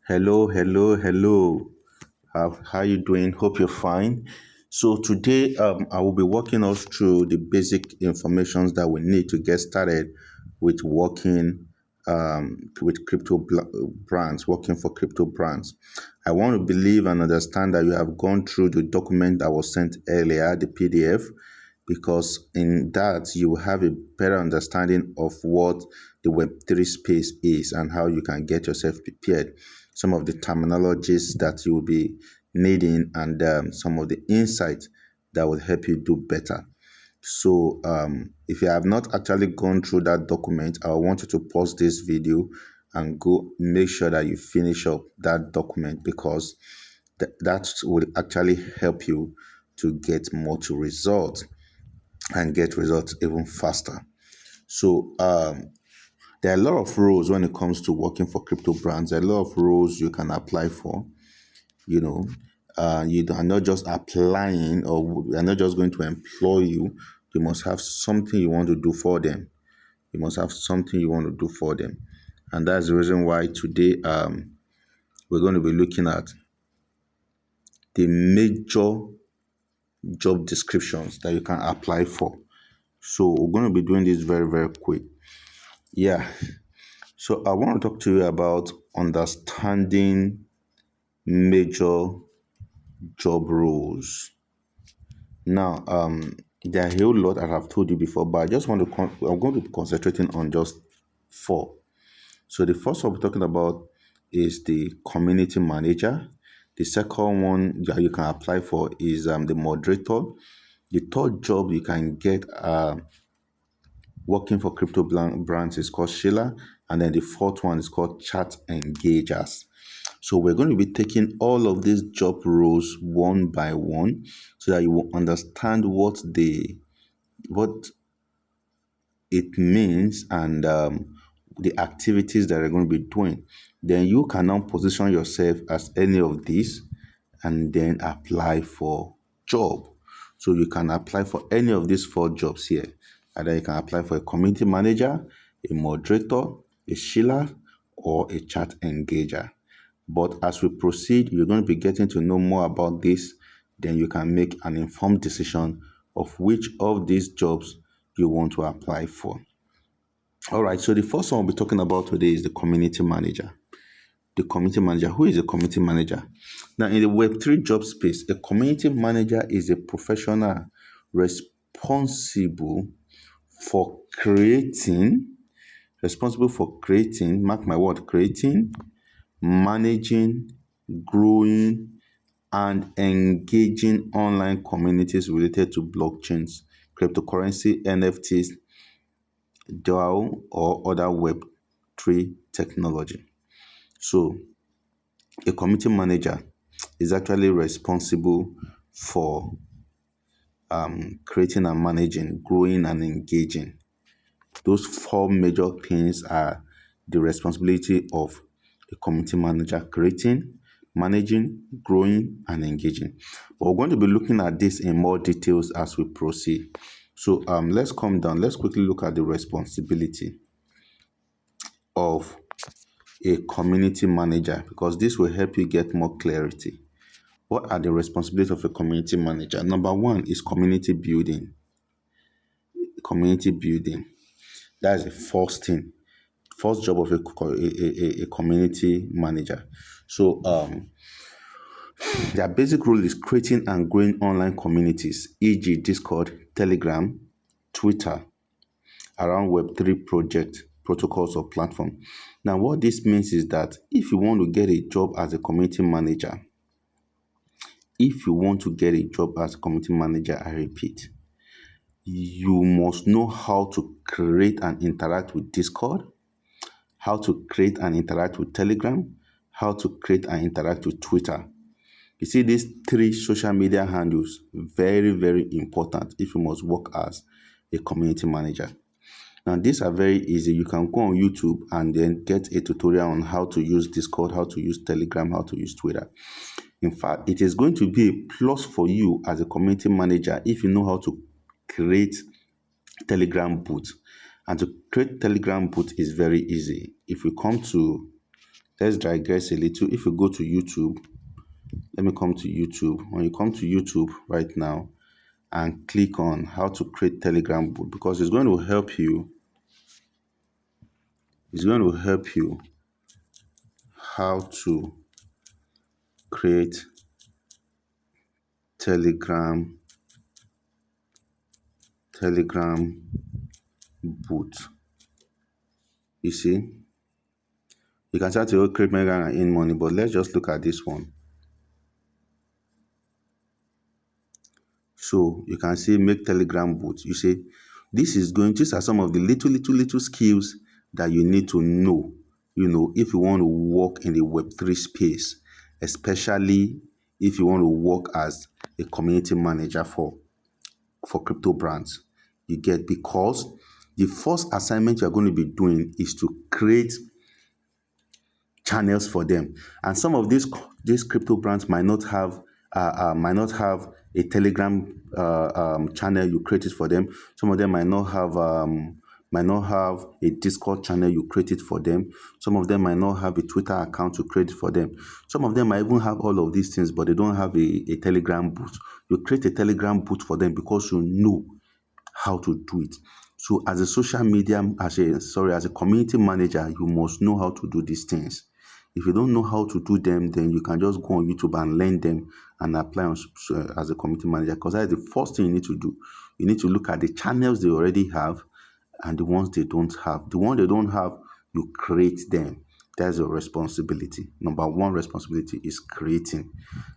Hello, hello, hello. How you doing? Hope you're fine. So today, I will be walking us through the basic informations that we need to get started with working with brands, working for crypto brands. I want to believe and understand that you have gone through the document that was sent earlier, the PDF, because in that you will have a better understanding of what the Web3 space is and how you can get yourself prepared. Some of the terminologies that you will be needing and some of the insights that will help you do better. So, if you have not actually gone through that document, I want you to pause this video and go make sure that you finish up that document because that will actually help you to get more to results and get results even faster. So there are a lot of roles when it comes to working for crypto brands. There are a lot of roles you can apply for. You know, you are not just applying or they are not just going to employ you. You must have something you want to do for them. You must have something you want to do for them. And that's the reason why today we're going to be looking at the major job descriptions that you can apply for. So we're going to be doing this very, very quick. Yeah. So I want to talk to you about understanding major job roles. Now, there are a whole lot I have told you before, but I just want to I'm going to be concentrating on just four. So the first one we're talking about is the community manager. The second one that you can apply for is the moderator. The third job you can get working for crypto brands is called Sheila. And then the fourth one is called chat engagers. So we're going to be taking all of these job roles one by one so that you will understand what it means and the activities that are going to be doing. Then you can now position yourself as any of these and then apply for job. So you can apply for any of these four jobs here. And then you can apply for a community manager, a moderator, a Sheila, or a chat engager. But as we proceed, you're going to be getting to know more about this. Then you can make an informed decision of which of these jobs you want to apply for. All right, so the first one we'll be talking about today is the community manager. The community manager. Who is a community manager? Now, in the Web3 job space, a community manager is a professional for creating, mark my word, creating, managing, growing, and engaging online communities related to blockchains, cryptocurrency, NFTs, DAO, or other Web3 technology. So, a community manager is actually responsible for creating and managing, growing and engaging. Those four major things are the responsibility of a community manager: creating, managing, growing, and engaging. But we're going to be looking at this in more details as we proceed. So let's come down. Let's quickly look at the responsibility of a community manager because this will help you get more clarity. What are the responsibilities of a community manager? Number one is community building. Community building. That's the first thing. First job of a community manager. So their basic role is creating and growing online communities, e.g., Discord, Telegram, Twitter, around Web3 project, protocols, or platform. Now, what this means is that if you want to get a job as a community manager, I repeat, you must know how to create and interact with Discord, how to create and interact with Telegram, how to create and interact with Twitter. You see, these three social media handles, very, very important if you must work as a community manager. Now, these are very easy. You can go on YouTube and then get a tutorial on how to use Discord, how to use Telegram, how to use Twitter. In fact, it is going to be a plus for you as a community manager if you know how to create Telegram bot. And to create Telegram bot is very easy. If we come to, let's digress a little. If you go to YouTube, let me come to YouTube. When you come to YouTube right now and click on how to create Telegram bot, because it's going to help you. It's going to help you how to create Telegram bot. You see, you can start to create Telegram and earn money, but let's just look at this one. So you can see make Telegram bot. You see, these are some of the little skills that you need to know, if you want to work in the Web3 space, especially if you want to work as a community manager for crypto brands. You get, because the first assignment you're going to be doing is to create channels for them, and some of these crypto brands might not have a Telegram channel you created for them. Some of them might not have a Discord channel you created for them. Some of them might not have a Twitter account you created for them. Some of them might even have all of these things, but they don't have a Telegram bot. You create a Telegram bot for them because you know how to do it. So as a community manager, you must know how to do these things. If you don't know how to do them, then you can just go on YouTube and learn them and apply as a community manager, because that is the first thing you need to do. You need to look at the channels they already have and the ones they don't have. The ones they don't have, you create them. That's your responsibility. Number one responsibility is creating.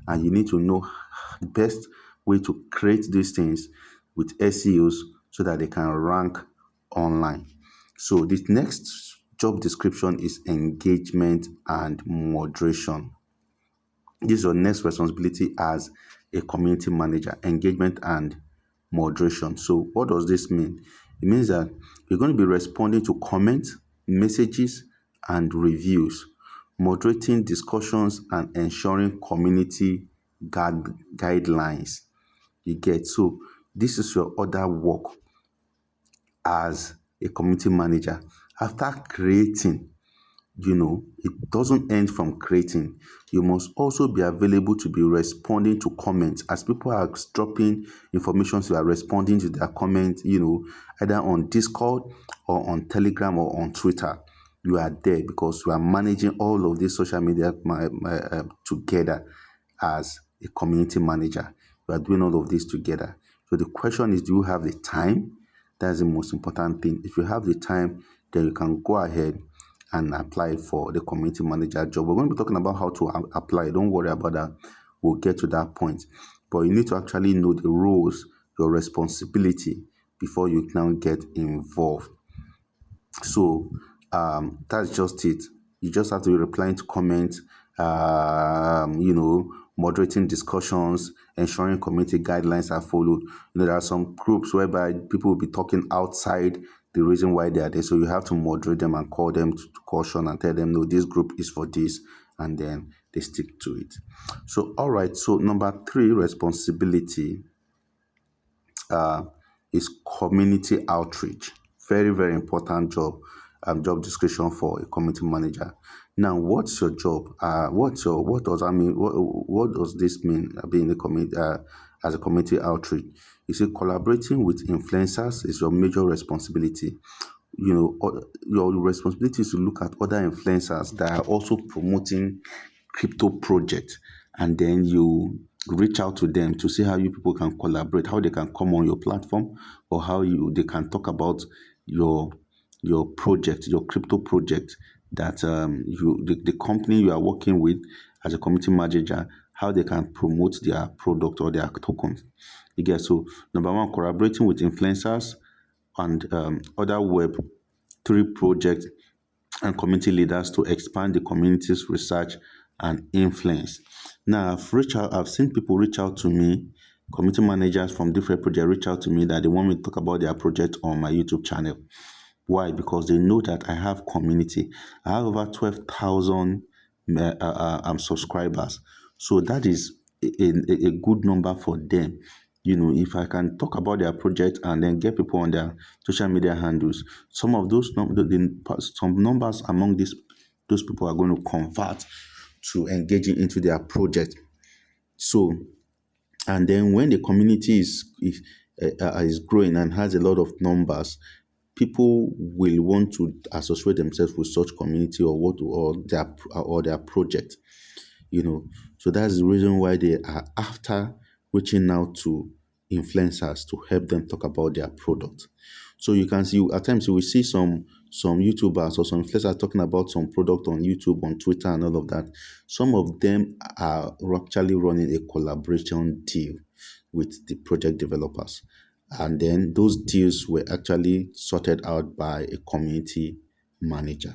And you need to know the best way to create these things with SEOs so that they can rank online. So this next job description is engagement and moderation. This is your next responsibility as a community manager, engagement and moderation. So what does this mean? It means that you're going to be responding to comments, messages, and reviews, moderating discussions, and ensuring community guidelines. You get, so this is your other work as a community manager. After creating, it doesn't end from creating. You must also be available to be responding to comments. As people are dropping information, you are responding to their comments, either on Discord or on Telegram or on Twitter. You are there because you are managing all of these social media together as a community manager. You are doing all of this together. So the question is, do you have the time? That's the most important thing. If you have the time, then you can go ahead and apply for the community manager job. We're going to be talking about how to apply. Don't worry about that. We'll get to that point. But you need to actually know the roles, your responsibility before you now get involved. So that's just it. You just have to be replying to comments, moderating discussions, ensuring community guidelines are followed. There are some groups whereby people will be talking outside the reason why they are there. So you have to moderate them and call them to caution and tell them, no, this group is for this, and then they stick to it. So, all right. So number 3 responsibility is community outreach. Very, very important job description for a community manager. Now, what's your job? What does that mean? What does this mean? Being a community as a community outreach, you see, collaborating with influencers is your major responsibility. Your responsibility is to look at other influencers that are also promoting crypto projects, and then you reach out to them to see how you people can collaborate, how they can come on your platform, or how they can talk about your project, your crypto project that the company you are working with as a community manager, how they can promote their product or their tokens. You get, so number 1, collaborating with influencers and other Web3 projects and community leaders to expand the community's research and influence. Now, I've seen people reach out to me, community managers from different projects reach out to me that they want me to talk about their project on my YouTube channel. Why? Because they know that I have community. I have over 12,000 subscribers. So that is a good number for them. If I can talk about their project and then get people on their social media handles, some of those some numbers among these those people are going to convert to engaging into their project. So, and then when the community is growing and has a lot of numbers, people will want to associate themselves with such community or their project. So that's the reason why they are after reaching out to influencers to help them talk about their product. So you can see at times you will see some YouTubers or some influencers talking about some product on YouTube, on Twitter, and all of that. Some of them are actually running a collaboration deal with the project developers, and then those deals were actually sorted out by a community manager.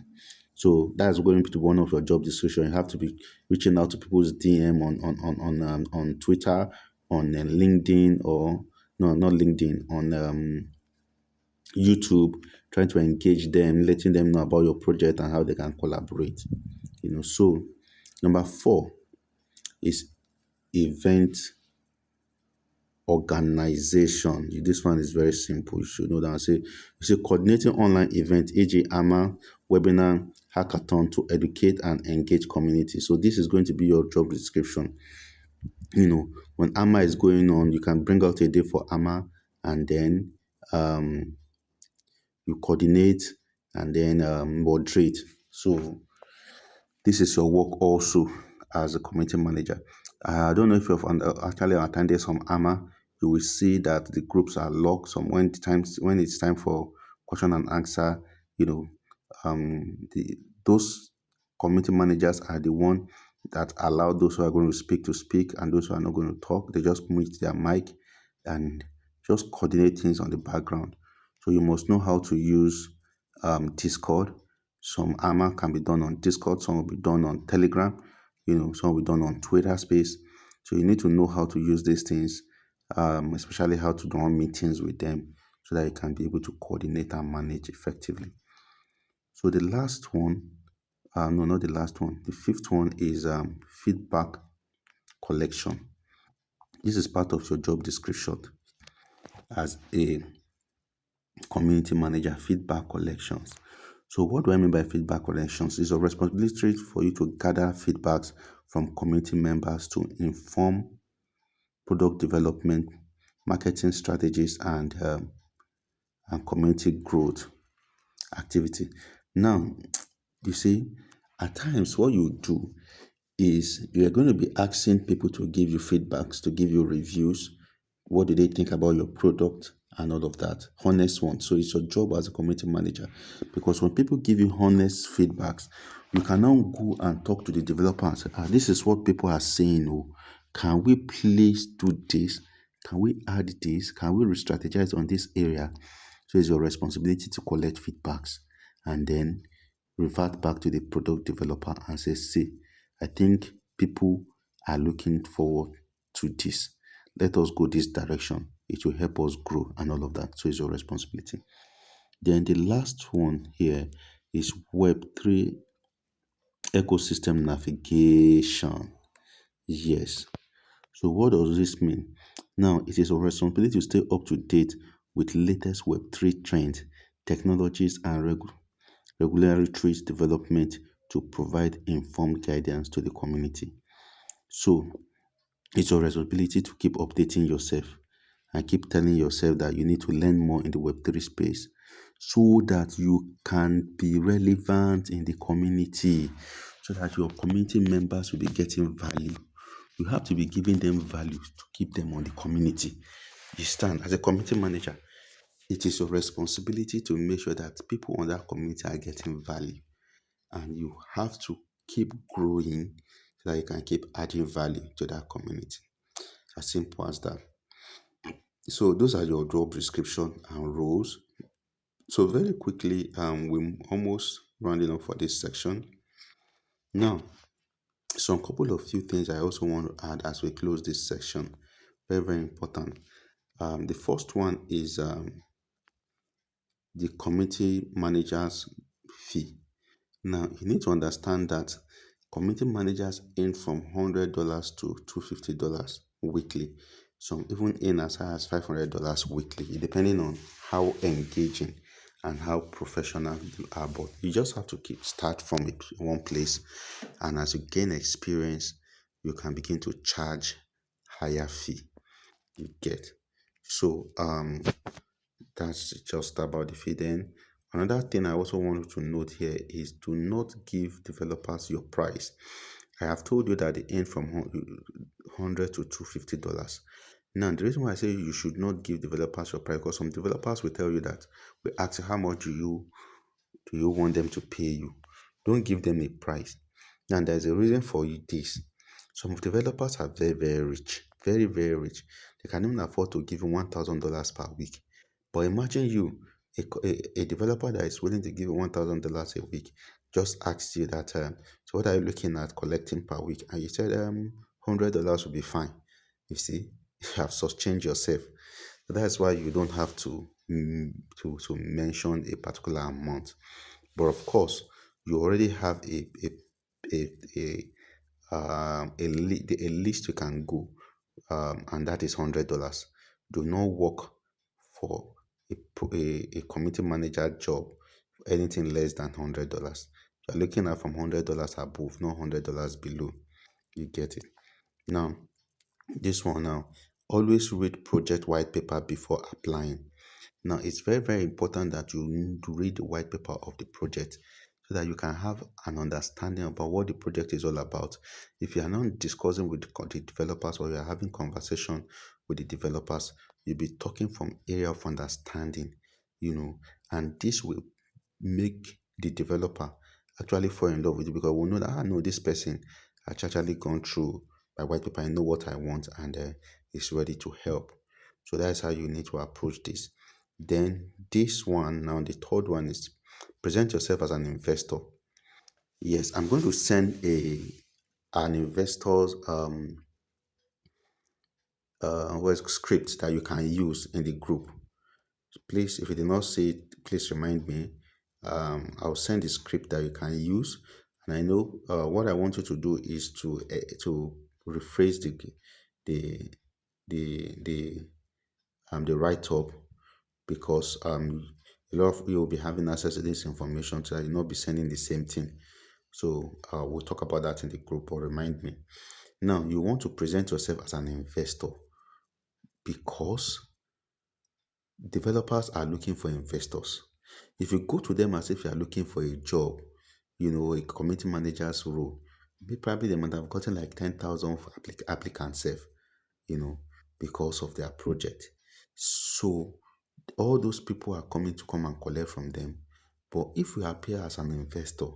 So that's going to be one of your job description. You have to be reaching out to people's DM on Twitter, on LinkedIn, or no, not LinkedIn, on YouTube, trying to engage them, letting them know about your project and how they can collaborate. So number 4 is event organization. This one is very simple. You should know that. You say coordinating online event, e.g., AMA, webinar, hackathon to educate and engage community. So this is going to be your job description. When AMA is going on, you can bring out a day for AMA, and then you coordinate and then moderate. So this is your work also as a community manager. I don't know if you've actually attended some AMA. You will see that the groups are locked. When it's time for question and answer, those community managers are the one that allow those who are going to speak, and those who are not going to talk. They just mute their mic and just coordinate things on the background. So you must know how to use Discord. Some AMA can be done on Discord, some will be done on Telegram, some will be done on Twitter Space. So you need to know how to use these things, especially how to run meetings with them so that you can be able to coordinate and manage effectively. So the last one, no, not the last one, the 5th one is feedback collection. This is part of your job description as a community manager, feedback collections. So what do I mean by feedback collections? It's a responsibility for you to gather feedbacks from community members to inform product development, marketing strategies, and community growth activity. Now, you see, at times what you do is you are going to be asking people to give you feedbacks, to give you reviews. What do they think about your product and all of that? Honest one. So it's your job as a community manager, because when people give you honest feedbacks, you can now go and talk to the developer and say, this is what people are saying. Oh, can we please do this? Can we add this? Can we re-strategize on this area? So it's your responsibility to collect feedbacks and then revert back to the product developer and say, see, I think people are looking forward to this. Let us go this direction. It will help us grow and all of that. So it's your responsibility. Then the last one here is Web3 ecosystem navigation. Yes. So what does this mean? Now, it is our responsibility to stay up to date with latest Web3 trends, technologies, and regulatory development to provide informed guidance to the community. So it's your responsibility to keep updating yourself and keep telling yourself that you need to learn more in the Web3 space so that you can be relevant in the community, so that your community members will be getting value. You have to be giving them value to keep them on the community. You stand as a community manager. It is your responsibility to make sure that people on that community are getting value, and you have to keep growing so that you can keep adding value to that community. As simple as that. So those are your job description and roles. So very quickly, we're almost rounding up for this section. Now, some couple of few things I also want to add as we close this section. Very, very important. The first one is the community manager's fee. Now, you need to understand that community managers earn from $100 to $250 weekly. Some even earn as high as $500 weekly, depending on how engaging and how professional you are. But you just have to keep start from it one place, and as you gain experience, you can begin to charge higher fee. You get. So that's just about the fee. Then another thing I also want you to note here is do not give developers your price. I have told you that they earn from $100 to $250. Now, the reason why I say you should not give developers your price, because some developers will tell you that we ask you how much do you want them to pay you. Don't give them a price. Now, there's a reason for this. Some developers are very, very rich, very, very rich. They can even afford to give you $1,000 per week. But imagine you, a developer that is willing to give you $1,000 a week, just asks you that, so what are you looking at collecting per week? And you said, $100 will be fine. You see, you have changed yourself. So that's why you don't have to mention a particular amount. But of course, you already have a list you can go, and that is $100. Do not work for a community manager job for anything less than $100. You're looking at from $100 above, not $100 below. You get it. Now, this one now, always read project white paper before applying. Now, it's very, very important that you need to read the white paper of the project so that you can have an understanding about what the project is all about. If you are not discussing with the developers or you are having conversation with the developers, you'll be talking from area of understanding, and this will make the developer actually fall in love with you because we know that I know this person has actually gone through my white paper. I know what I want and is ready to help. So that's how you need to approach this. Then this one now, the third one is present yourself as an investor. Yes, I'm going to send an investor's script that you can use in the group. Please, if you did not see it, please remind me. I'll send the script that you can use, and I know what I want you to do is to rephrase the the write up, because a lot of you will be having access to this information, so that you'll not be sending the same thing. So we'll talk about that in the group, or remind me. Now, you want to present yourself as an investor because developers are looking for investors. If you go to them as if you are looking for a job, a community manager's role, probably they might have gotten like 10,000 applicants, you know, because of their project. So all those people are coming to come and collect from them. But if you appear as an investor,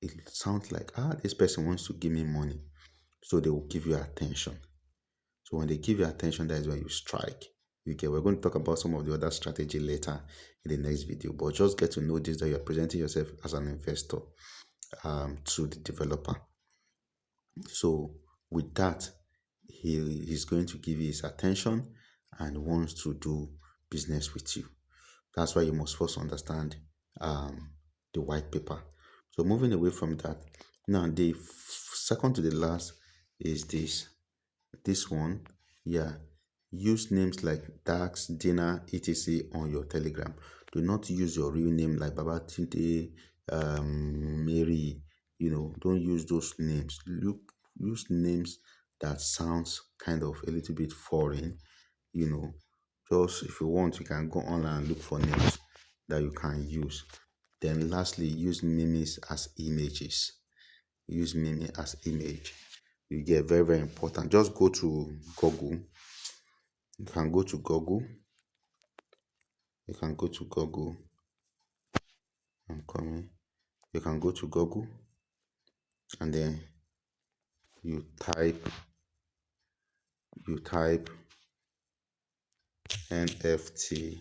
it sounds like, this person wants to give me money. So they will give you attention. So when they give you attention, that is where you strike. We're going to talk about some of the other strategy later in the next video. But just get to know this, that you're presenting yourself as an investor to the developer. So with that, he's going to give you his attention and wants to do business with you. That's why you must first understand the white paper. So moving away from that, now the second to the last is this one. Yeah, use names like Dax, Dina, etc. on your Telegram. Do not use your real name like Babatunde, Mary. Don't use those names. Use names that sounds kind of a little bit foreign. Just if you want, you can go online and look for names that you can use. Then lastly, use memes as images. Use meme as image. You get very, very important. Just go to Google. You can go to Google. You can go to Google. I'm coming. You can go to Google and then you type NFT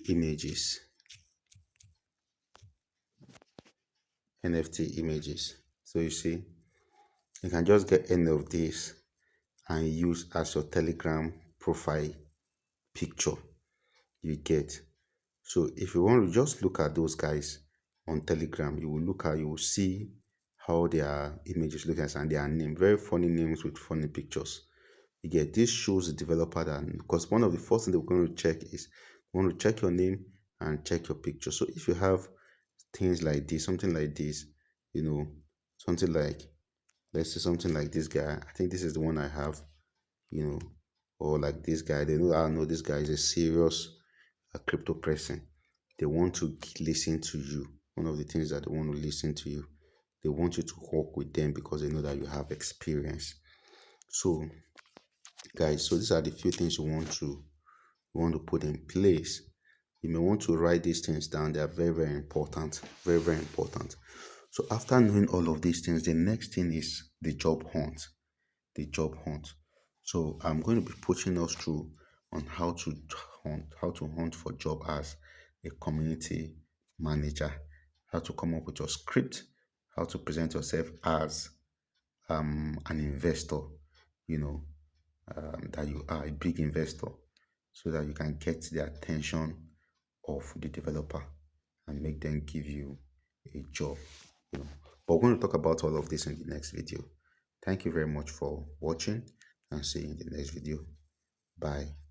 images. NFT images. So you see, you can just get any of these and use as your Telegram profile picture. You get. So if you want to just look at those guys on Telegram, you will see how their images look like and their name. Very funny names with funny pictures. You get this shows the developer that, because one of the first things they're going to check is they want to check your name and check your picture. So if you have things like this, something like this, you know, something like, let's say something like this guy. I think this is the one I have, you know, or like this guy. They know, I know this guy is a serious crypto person. They want to listen to you. One of the things that they want to listen to you, they want you to work with them because they know that you have experience. So guys, so these are the few things you want to put in place. You may want to write these things down. They are very, very important. Very, very important. So after knowing all of these things, the next thing is the job hunt. The job hunt. So I'm going to be pushing us through on how to hunt for job as a community manager, how to come up with your script, how to present yourself as an investor, you know, that you are a big investor, so that you can get the attention of the developer and make them give you a job. You know. But we're going to talk about all of this in the next video. Thank you very much for watching and see you in the next video. Bye.